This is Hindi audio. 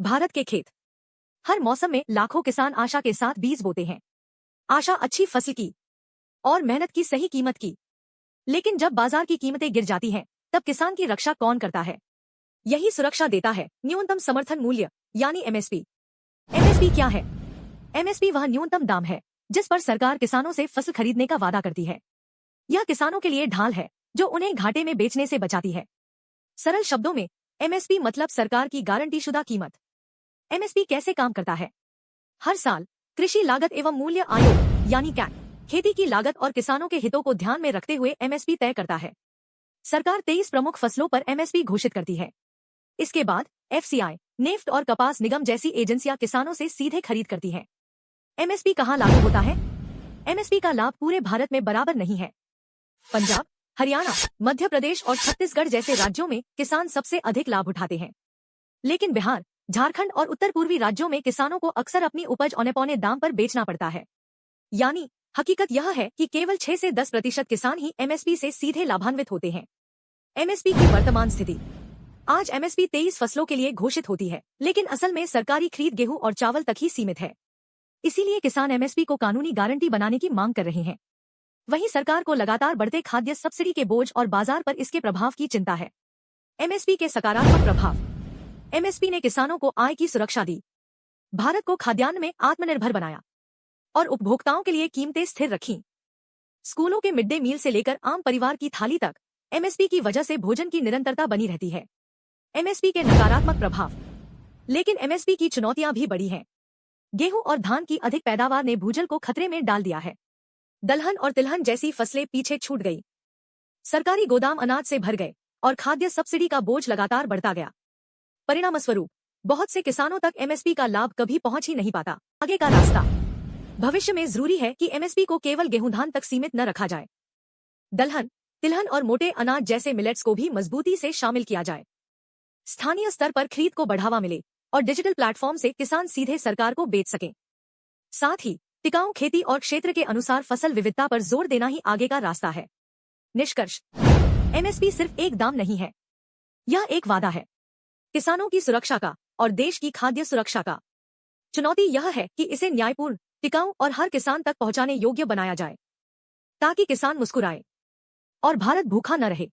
भारत के खेत। हर मौसम में लाखों किसान आशा के साथ बीज बोते हैं। आशा अच्छी फसल की और मेहनत की सही कीमत की। लेकिन जब बाजार की कीमतें गिर जाती हैं, तब किसान की रक्षा कौन करता है? यही सुरक्षा देता है न्यूनतम समर्थन मूल्य यानी एमएसपी। एमएसपी क्या है? एमएसपी वह न्यूनतम दाम है जिस पर सरकार किसानों से फसल खरीदने का वादा करती है। यह किसानों के लिए ढाल है जो उन्हें घाटे में बेचने से बचाती है। सरल शब्दों में एमएसपी मतलब सरकार की गारंटीशुदा कीमत। एमएसपी कैसे काम करता है? हर साल कृषि लागत एवं मूल्य आयोग यानी कैग खेती की लागत और किसानों के हितों को ध्यान में रखते हुए एमएसपी तय करता है। सरकार 23 प्रमुख फसलों पर एमएसपी घोषित करती है। इसके बाद एफसीआई, नेफ्ट और कपास निगम जैसी एजेंसियां किसानों से सीधे खरीद करती हैं। एमएसपी कहां लागू होता है? एमएसपी का लाभ पूरे भारत में बराबर नहीं है। पंजाब, हरियाणा, मध्य प्रदेश और छत्तीसगढ़ जैसे राज्यों में किसान सबसे अधिक लाभ उठाते हैं। लेकिन बिहार, झारखंड और उत्तर पूर्वी राज्यों में किसानों को अक्सर अपनी उपज औने पौने दाम पर बेचना पड़ता है। यानी हकीकत यह है कि केवल 6 से 10% किसान ही एमएसपी से सीधे लाभान्वित होते हैं। एमएसपी की वर्तमान स्थिति। आज एमएसपी 23 फसलों के लिए घोषित होती है, लेकिन असल में सरकारी खरीद गेहूं और चावल तक ही सीमित है। इसीलिए किसान एमएसपी को कानूनी गारंटी बनाने की मांग कर रहे हैं। वहीं सरकार को लगातार बढ़ते खाद्य सब्सिडी के बोझ और बाजार पर इसके प्रभाव की चिंता है। एमएसपी के सकारात्मक प्रभाव। एमएसपी ने किसानों को आय की सुरक्षा दी, भारत को खाद्यान्न में आत्मनिर्भर बनाया और उपभोक्ताओं के लिए कीमतें स्थिर रखीं। स्कूलों के मिड डे मील से लेकर आम परिवार की थाली तक एमएसपी की वजह से भोजन की निरंतरता बनी रहती है। एमएसपी के नकारात्मक प्रभाव। लेकिन एमएसपी की चुनौतियां भी बड़ी हैं। गेहूं और धान की अधिक पैदावार ने भूजल को खतरे में डाल दिया है। दलहन और तिलहन जैसी फसलें पीछे छूट गई। सरकारी गोदाम अनाज से भर गए और खाद्य सब्सिडी का बोझ लगातार बढ़ता गया। परिणामस्वरूप बहुत से किसानों तक एमएसपी का लाभ कभी पहुंच ही नहीं पाता। आगे का रास्ता। भविष्य में जरूरी है कि एमएसपी को केवल गेहूं धान तक सीमित न रखा जाए। दलहन, तिलहन और मोटे अनाज जैसे मिलेट्स को भी मजबूती से शामिल किया जाए। स्थानीय स्तर पर खरीद को बढ़ावा मिले और डिजिटल प्लेटफॉर्म से किसान सीधे सरकार को बेच सकें। साथ ही टिकाऊ खेती और क्षेत्र के अनुसार फसल विविधता पर जोर देना ही आगे का रास्ता है। निष्कर्ष। एमएसपी सिर्फ एक दाम नहीं है, यह एक वादा है किसानों की सुरक्षा का और देश की खाद्य सुरक्षा का। चुनौती यह है कि इसे न्यायपूर्ण, टिकाऊ और हर किसान तक पहुंचाने योग्य बनाया जाए, ताकि किसान मुस्कुराए और भारत भूखा न रहे।